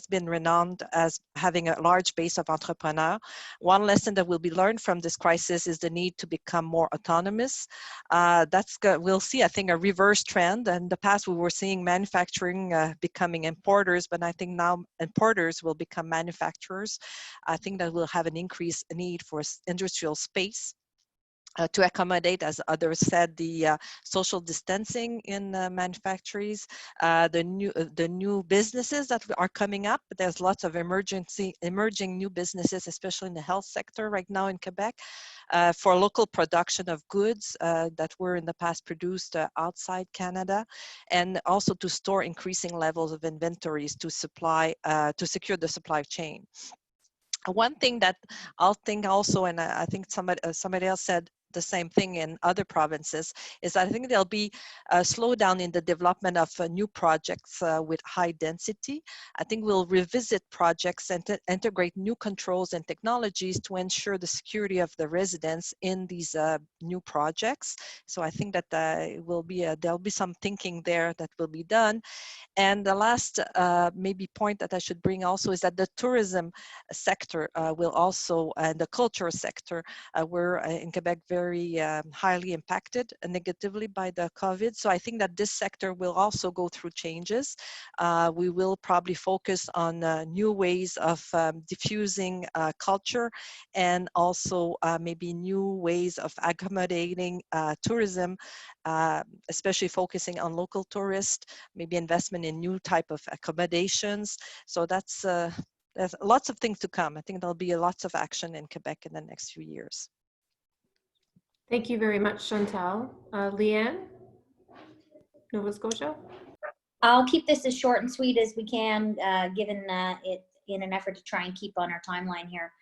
been renowned as having a large base of entrepreneurs. One lesson that will be learned from this crisis is the need to become more autonomous. We'll see, I think, a reverse trend. In the past, we were seeing manufacturing becoming importers, but I think now importers will become manufacturers. I think that we'll have an increased need for industrial space. to accommodate, as others said, the social distancing in manufactories, the new businesses that are coming up. There's lots of emerging new businesses, especially in the health sector right now in Quebec, for local production of goods that were in the past produced outside Canada, and also to store increasing levels of inventories to secure the supply chain. One thing that I'll think also, and I think somebody else said the same thing in other provinces, is I think there'll be a slowdown in the development of new projects with high density. I think we'll revisit projects and integrate new controls and technologies to ensure the security of the residents in these new projects. So I think that there'll be some thinking there that will be done. And the last maybe point that I should bring also is that the tourism sector will also, and the culture sector, were in Quebec very highly impacted negatively by the COVID. So I think that this sector will also go through changes. We will probably focus on new ways of diffusing culture, and also maybe new ways of accommodating tourism, especially focusing on local tourists, maybe investment in new type of accommodations. So there's lots of things to come. I think there'll be lots of action in Quebec in the next few years. Thank you very much, Chantal. Leanne, Nova Scotia? I'll keep this as short and sweet as we can, given it in an effort to try and keep on our timeline here.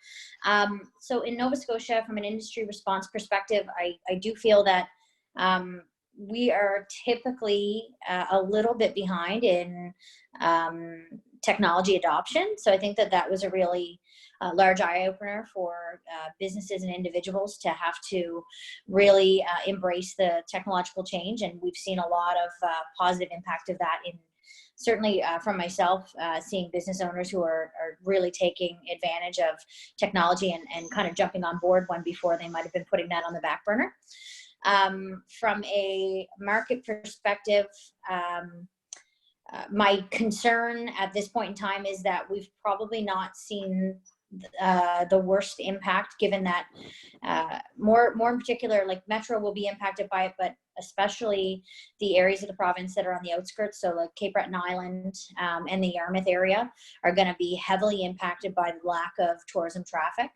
So in Nova Scotia, from an industry response perspective, I do feel that we are typically a little bit behind in technology adoption. So I think that was a really large eye-opener for businesses and individuals to have to really embrace the technological change. And we've seen a lot of positive impact of that in certainly from myself, seeing business owners who are really taking advantage of technology and kind of jumping on board one before they might have been putting that on the back burner. From a market perspective, my concern at this point in time is that we've probably not seen the worst impact, given that more in particular, like Metro will be impacted by it, but especially the areas of the province that are on the outskirts, so like Cape Breton Island and the Yarmouth area, are going to be heavily impacted by the lack of tourism traffic.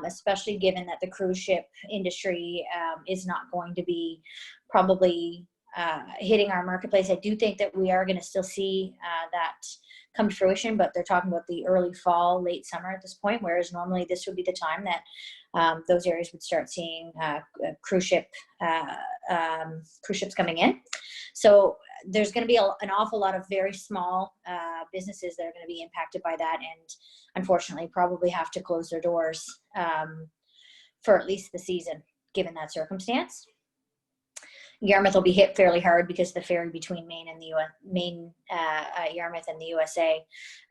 Especially given that the cruise ship industry is not going to be probably hitting our marketplace. I do think that we are going to still see that come to fruition, but they're talking about the early fall, late summer at this point, whereas normally this would be the time that those areas would start seeing cruise ships coming in. So there's going to be an awful lot of very small businesses that are going to be impacted by that, and unfortunately probably have to close their doors for at least the season, given that circumstance. Yarmouth will be hit fairly hard because the ferry between Maine and the Yarmouth and the USA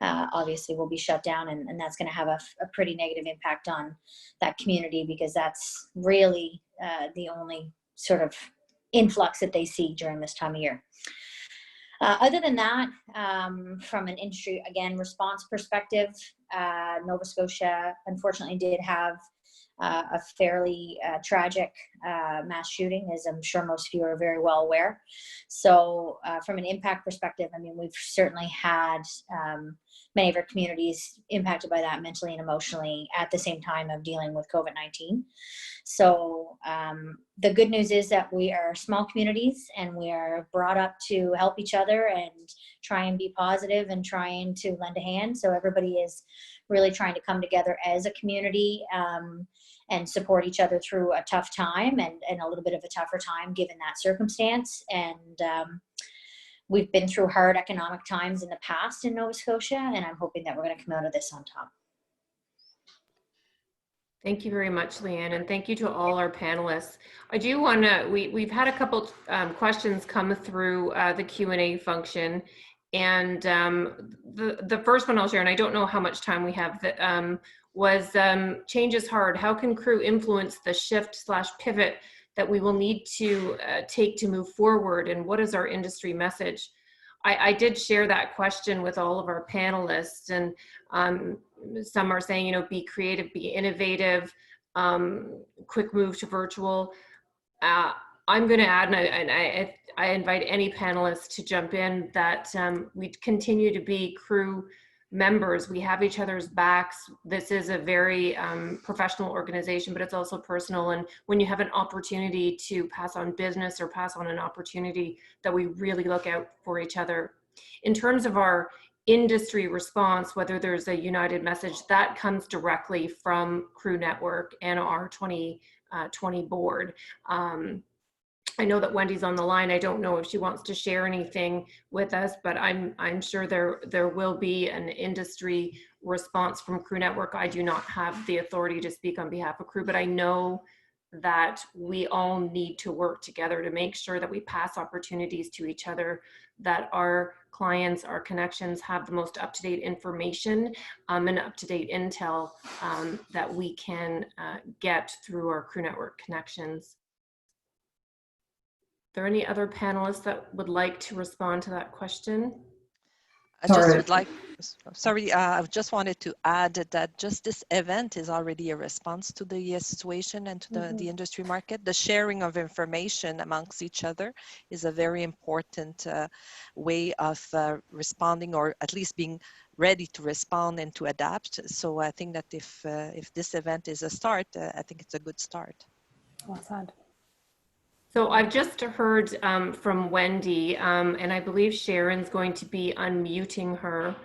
obviously will be shut down, and that's going to have a pretty negative impact on that community, because that's really the only sort of influx that they see during this time of year. Other than that, from an industry, again, response perspective, Nova Scotia unfortunately did have a fairly tragic mass shooting, as I'm sure most of you are very well aware. So from an impact perspective, I mean, we've certainly had many of our communities impacted by that mentally and emotionally at the same time of dealing with COVID-19. So the good news is that we are small communities, and we are brought up to help each other and try and be positive and trying to lend a hand. So everybody is really trying to come together as a community and support each other through a tough time and a little bit of a tougher time given that circumstance. And we've been through hard economic times in the past in Nova Scotia, and I'm hoping that we're going to come out of this on top. Thank you very much, Leanne, and thank you to all our panelists. I do want to, we've had a couple questions come through the Q&A function, and the first one I'll share, and I don't know how much time we have, was change is hard. How can crew influence the shift/pivot that we will need to take to move forward, and what is our industry message? I did share that question with all of our panelists, and some are saying, you know, be creative, be innovative, quick move to virtual. I'm going to add, and I invite any panelists to jump in, that we continue to be crew members. We have each other's backs. This is a very professional organization, but it's also personal. And when you have an opportunity to pass on business or pass on an opportunity, that we really look out for each other. In terms of our industry response, whether there's a united message, that comes directly from Crew Network and our 2020 board. I know that Wendy's on the line. I don't know if she wants to share anything with us, but I'm sure there will be an industry response from Crew Network. I do not have the authority to speak on behalf of Crew, but I know that we all need to work together to make sure that we pass opportunities to each other, that our clients, our connections have the most up-to-date information and up-to-date intel that we can get through our Crew Network connections. Are there any other panelists that would like to respond to that question? I just would like, sorry, I just wanted to add that just this event is already a response to the situation and to the industry market. The sharing of information amongst each other is a very important way of responding, or at least being ready to respond and to adapt. So I think that if this event is a start, I think it's a good start. Well said. So I've just heard from Wendy, and I believe Sharon's going to be unmuting her.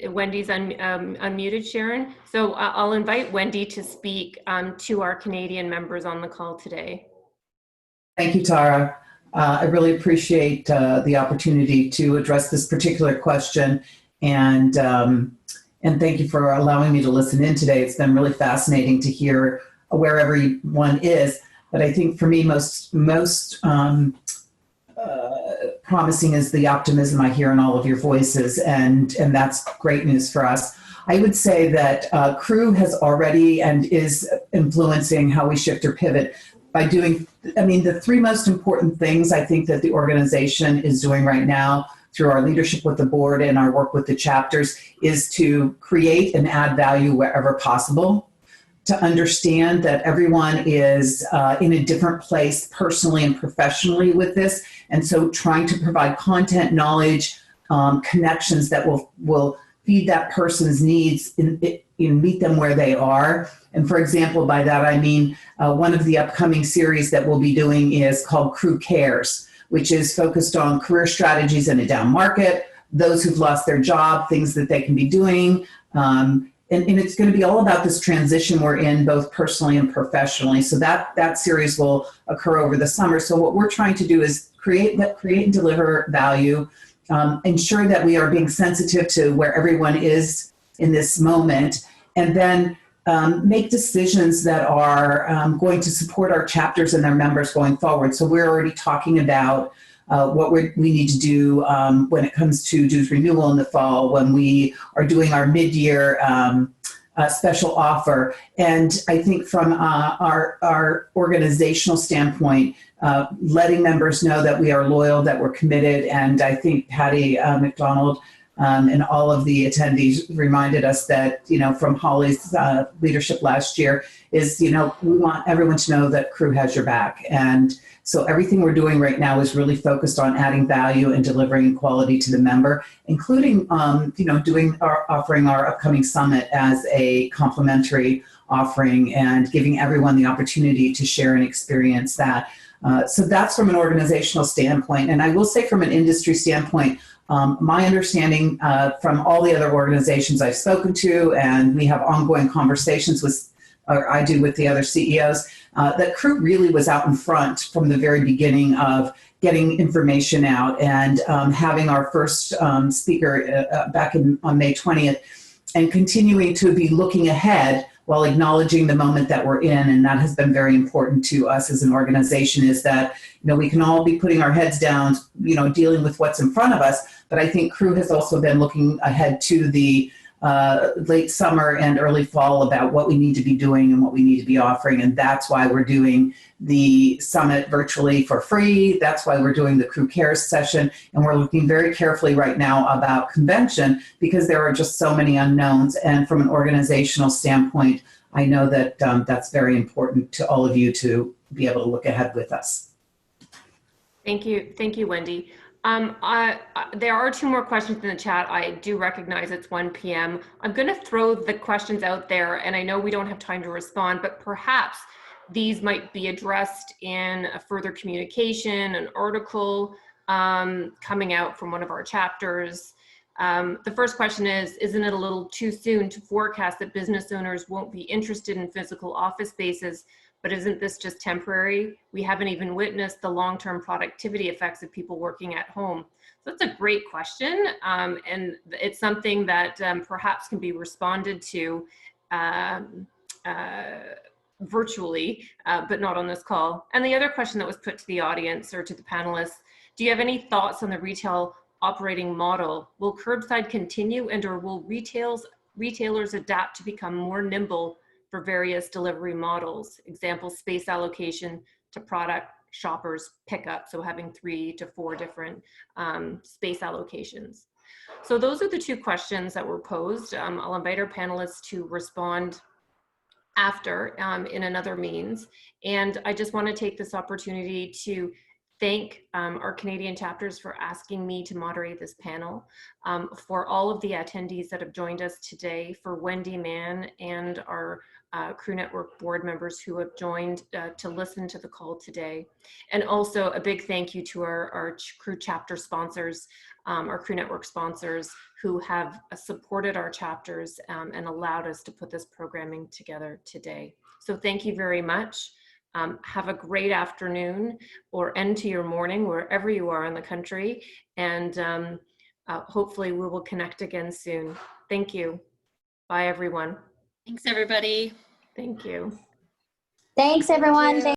Wendy's unmuted, Sharon. So I'll invite Wendy to speak to our Canadian members on the call today. Thank you, Tara. I really appreciate the opportunity to address this particular question, and thank you for allowing me to listen in today. It's been really fascinating to hear where everyone is. But I think for me, most promising is the optimism I hear in all of your voices, and that's great news for us. I would say that Crew has already and is influencing how we shift or pivot by doing, the three most important things I think that the organization is doing right now through our leadership with the board and our work with the chapters is to create and add value wherever possible, to understand that everyone is in a different place personally and professionally with this. And so trying to provide content, knowledge, connections that will feed that person's needs and meet them where they are. And for example, by that I mean one of the upcoming series that we'll be doing is called Crew Cares, which is focused on career strategies in a down market, those who've lost their job, things that they can be doing. And it's going to be all about this transition we're in, both personally and professionally. So that series will occur over the summer. So what we're trying to do is create and deliver value, ensure that we are being sensitive to where everyone is in this moment, and then make decisions that are going to support our chapters and their members going forward. So we're already talking about what we need to do when it comes to dues renewal in the fall, when we are doing our mid-year special offer. And I think from our organizational standpoint, letting members know that we are loyal, that we're committed. And I think Patty McDonald and all of the attendees reminded us that, from Holly's leadership last year is, we want everyone to know that Crew has your back. And so everything we're doing right now is really focused on adding value and delivering quality to the member, including, offering our upcoming summit as a complimentary offering and giving everyone the opportunity to share and experience that. So that's from an organizational standpoint. And I will say from an industry standpoint, my understanding from all the other organizations I've spoken to, and we have ongoing conversations with, or I do with the other CEOs, that Crew really was out in front from the very beginning of getting information out and having our first speaker back on May 20th and continuing to be looking ahead while acknowledging the moment that we're in. And that has been very important to us as an organization, is that, we can all be putting our heads down, dealing with what's in front of us. But I think Crew has also been looking ahead to the late summer and early fall about what we need to be doing and what we need to be offering. And that's why we're doing the summit virtually for free. That's why we're doing the Crew Cares session. And we're looking very carefully right now about convention, because there are just so many unknowns. And from an organizational standpoint, I know that that's very important to all of you to be able to look ahead with us. Thank you, Wendy. There are two more questions in the chat. I do recognize it's 1 p.m. I'm going to throw the questions out there, and I know we don't have time to respond, but perhaps these might be addressed in a further communication, an article coming out from one of our chapters. The first question is, isn't it a little too soon to forecast that business owners won't be interested in physical office spaces? But isn't this just temporary? We haven't even witnessed the long-term productivity effects of people working at home. So that's a great question. And it's something that perhaps can be responded to virtually, but not on this call. And the other question that was put to the audience or to the panelists, do you have any thoughts on the retail operating model? Will curbside continue, and or will retailers adapt to become more nimble for various delivery models? Example, space allocation to product shoppers pickup, so having 3 to 4 different space allocations. So those are the two questions that were posed. I'll invite our panelists to respond after in another means. And I just want to take this opportunity to thank our Canadian chapters for asking me to moderate this panel, for all of the attendees that have joined us today, for Wendy Mann and our Crew Network board members who have joined to listen to the call today. And also a big thank you to our Crew chapter sponsors, our Crew Network sponsors who have supported our chapters and allowed us to put this programming together today. So thank you very much. Have a great afternoon or end to your morning, wherever you are in the country. And hopefully we will connect again soon. Thank you. Bye, everyone. Thanks, everybody. Thank you. Thanks, everyone. Thank you.